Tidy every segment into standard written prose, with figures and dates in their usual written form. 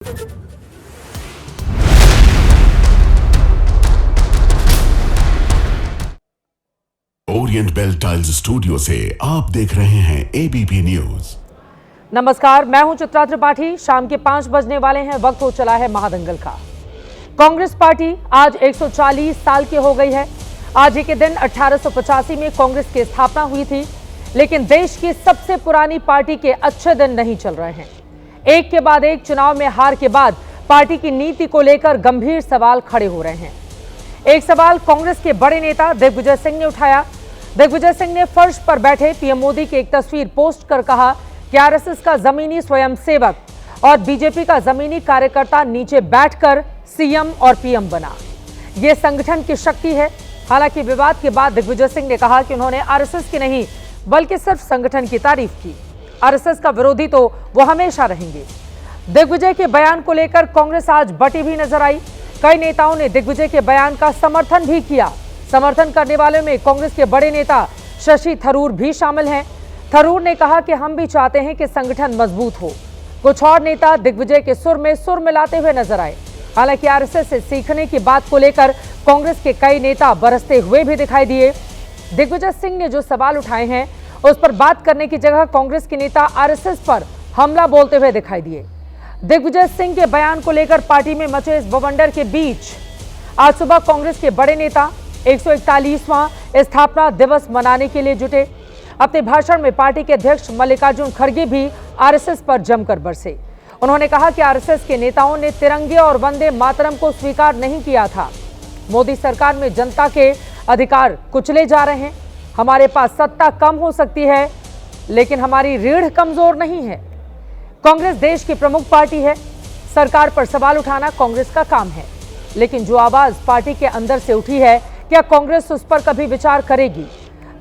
Orient bell tiles studio से आप देख रहे हैं एबीपी न्यूज। नमस्कार, मैं हूं चित्रा त्रिपाठी। शाम के 5 बजने वाले हैं, वक्त हो चला है महादंगल का। कांग्रेस पार्टी आज 140 साल की हो गई है। आज ही के दिन 1885 में कांग्रेस की स्थापना हुई थी, लेकिन देश की सबसे पुरानी पार्टी के अच्छे दिन नहीं चल रहे हैं। एक के बाद एक चुनाव में हार के बाद पार्टी की नीति को लेकर गंभीर सवाल खड़े हो रहे हैं। एक सवाल कांग्रेस के बड़े नेता दिग्विजय सिंह ने उठाया। दिग्विजय सिंह ने फर्श पर बैठे पीएम मोदी की एक तस्वीर पोस्ट कर कहा कि आरएसएस का जमीनी स्वयंसेवक और बीजेपी का जमीनी कार्यकर्ता नीचे बैठकर सीएम और पीएम बना। यह संगठन की शक्ति है। हालांकि विवाद के बाद दिग्विजय सिंह ने कहा कि उन्होंने आरएसएस की नहीं बल्कि सिर्फ संगठन की तारीफ की। आरएसएस का विरोधी तो वो हमेशा रहेंगे। दिग्विजय के बयान को लेकर कांग्रेस आज बटी भी नजर आई। कई नेताओं ने दिग्विजय के बयान का समर्थन भी किया। समर्थन करने वालों में कांग्रेस के बड़े नेता शशि थरूर भी शामिल हैं। थरूर ने कहा कि हम भी चाहते हैं कि संगठन मजबूत हो। कुछ और नेता दिग्विजय के सुर में सुर मिलाते हुए नजर आए। हालांकि आरएसएस से सीखने की बात को लेकर कांग्रेस के कई नेता बरसते हुए भी दिखाई दिए। दिग्विजय सिंह ने जो सवाल उठाए हैं उस पर बात करने की जगह कांग्रेस के नेता आरएसएस पर हमला बोलते हुए दिखाई दिए। दिग्विजय सिंह के बयान को लेकर पार्टी में मचे इस बवंडर के बीच आज सुबह कांग्रेस के बड़े नेता 141वां स्थापना दिवस मनाने के लिए जुटे। अपने भाषण में पार्टी के अध्यक्ष मल्लिकार्जुन खड़गे भी आरएसएस पर जमकर बरसे। उन्होंने कहा कि आरएसएस के नेताओं ने तिरंगे और वंदे मातरम को स्वीकार नहीं किया था। मोदी सरकार में जनता के अधिकार कुचले जा रहे हैं। हमारे पास सत्ता कम हो सकती है, लेकिन हमारी रीढ़ कमजोर नहीं है। कांग्रेस देश की प्रमुख पार्टी है। सरकार पर सवाल उठाना कांग्रेस का काम है, लेकिन जो आवाज पार्टी के अंदर से उठी है, क्या कांग्रेस उस पर कभी विचार करेगी?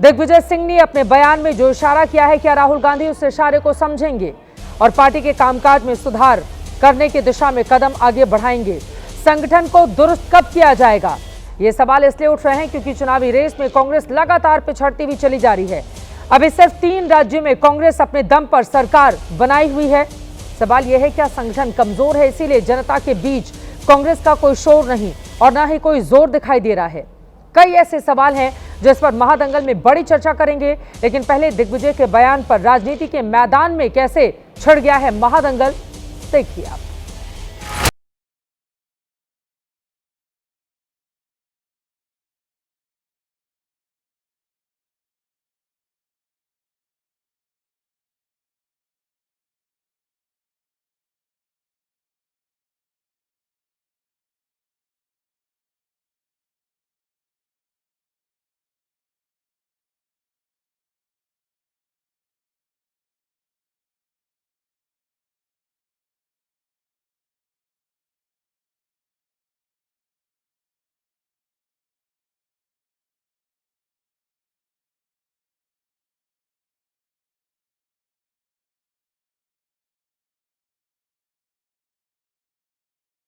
दिग्विजय सिंह ने अपने बयान में जो इशारा किया है, क्या राहुल गांधी उस इशारे को समझेंगे और पार्टी के कामकाज में सुधार करने की दिशा में कदम आगे बढ़ाएंगे? संगठन को दुरुस्त कब किया जाएगा? ये सवाल इसलिए उठ रहे हैं क्योंकि चुनावी रेस में कांग्रेस लगातार पिछड़ती हुई चली जा रही है। अभी सिर्फ 3 राज्यों में कांग्रेस अपने दम पर सरकार बनाई हुई है। सवाल यह है, क्या संगठन कमजोर है इसीलिए जनता के बीच कांग्रेस का कोई शोर नहीं और न ही कोई जोर दिखाई दे रहा है? कई ऐसे सवाल हैं जिस पर महादंगल में बड़ी चर्चा करेंगे, लेकिन पहले दिग्विजय के बयान पर राजनीति के मैदान में कैसे छिड़ गया है महादंगल, देखिए आप।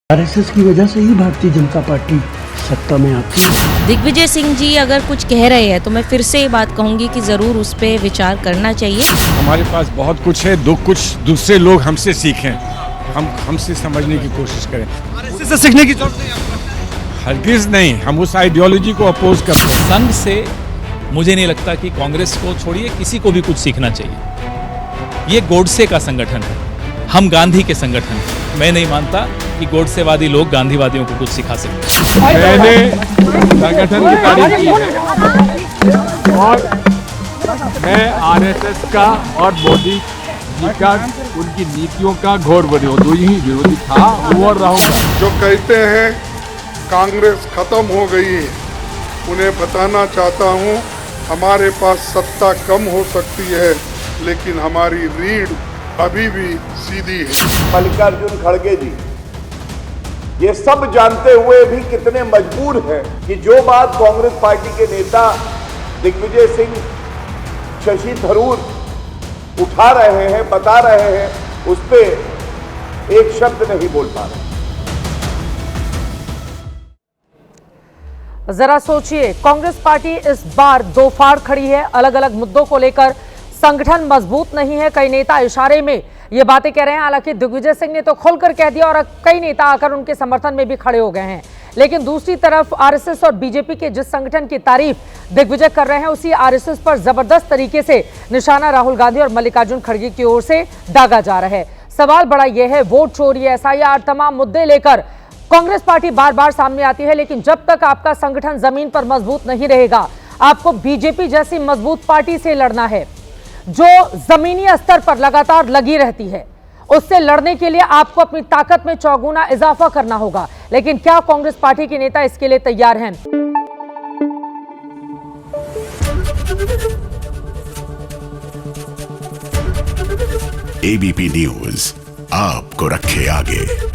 आरएसएस की वजह से ही भारतीय जनता पार्टी सत्ता में आती है। दिग्विजय सिंह जी अगर कुछ कह रहे हैं तो मैं फिर से ये बात कहूंगी कि जरूर उस पर विचार करना चाहिए। हमारे पास बहुत कुछ है, कुछ दूसरे लोग हमसे सीखें, हमसे समझने की कोशिश करें। आरएसएस से सीखने की जरूरत नहीं। हरगिज नहीं, हम उस आइडियोलॉजी को अपोज करते हैं। संघ से मुझे नहीं लगता कि कांग्रेस को छोड़िए किसी को भी कुछ सीखना चाहिए। ये गोडसे का संगठन है, हम गांधी के संगठन हैं। मैं नहीं मानता कि गोडसेवादी लोग गांधीवादियों को कुछ सिखा सकते। मैंने संगठन की तारीफ की है और मैं आरएसएस का और मोदी जी का, उनकी नीतियों का घोर विरोधी था और रहूंगा। जो कहते हैं कांग्रेस खत्म हो गई है, उन्हें बताना चाहता हूं, हमारे पास सत्ता कम हो सकती है, लेकिन हमारी रीढ़ अभी भी सीधी है। मल्लिकार्जुन खड़गे जी ये सब जानते हुए भी कितने मजबूर हैं कि जो बात कांग्रेस पार्टी के नेता दिग्विजय सिंह, शशि थरूर उठा रहे हैं, बता रहे हैं, उस पे एक शब्द नहीं बोल पा रहे। जरा सोचिए, कांग्रेस पार्टी इस बार दो फाड़ खड़ी है। अलग अलग मुद्दों को लेकर संगठन मजबूत नहीं है। कई नेता इशारे में ये बातें कह रहे हैं। हालांकि दिग्विजय सिंह ने तो खुलकर कह दिया और कई नेता आकर उनके समर्थन में भी खड़े हो गए हैं। लेकिन दूसरी तरफ आरएसएस और बीजेपी के जिस संगठन की तारीफ दिग्विजय कर रहे हैं, उसी आरएसएस पर जबरदस्त तरीके से निशाना राहुल गांधी और मल्लिकार्जुन खड़गे की ओर से दागा जा रहा है। सवाल बड़ा यह है, वोट चोरी, एसआईआर, तमाम मुद्दे लेकर कांग्रेस पार्टी बार बार सामने आती है, लेकिन जब तक आपका संगठन जमीन पर मजबूत नहीं रहेगा, आपको बीजेपी जैसी मजबूत पार्टी से लड़ना है जो जमीनी स्तर पर लगातार लगी रहती है। उससे लड़ने के लिए आपको अपनी ताकत में चौगुना इजाफा करना होगा। लेकिन क्या कांग्रेस पार्टी के नेता इसके लिए तैयार हैं? एबीपी न्यूज आपको रखे आगे।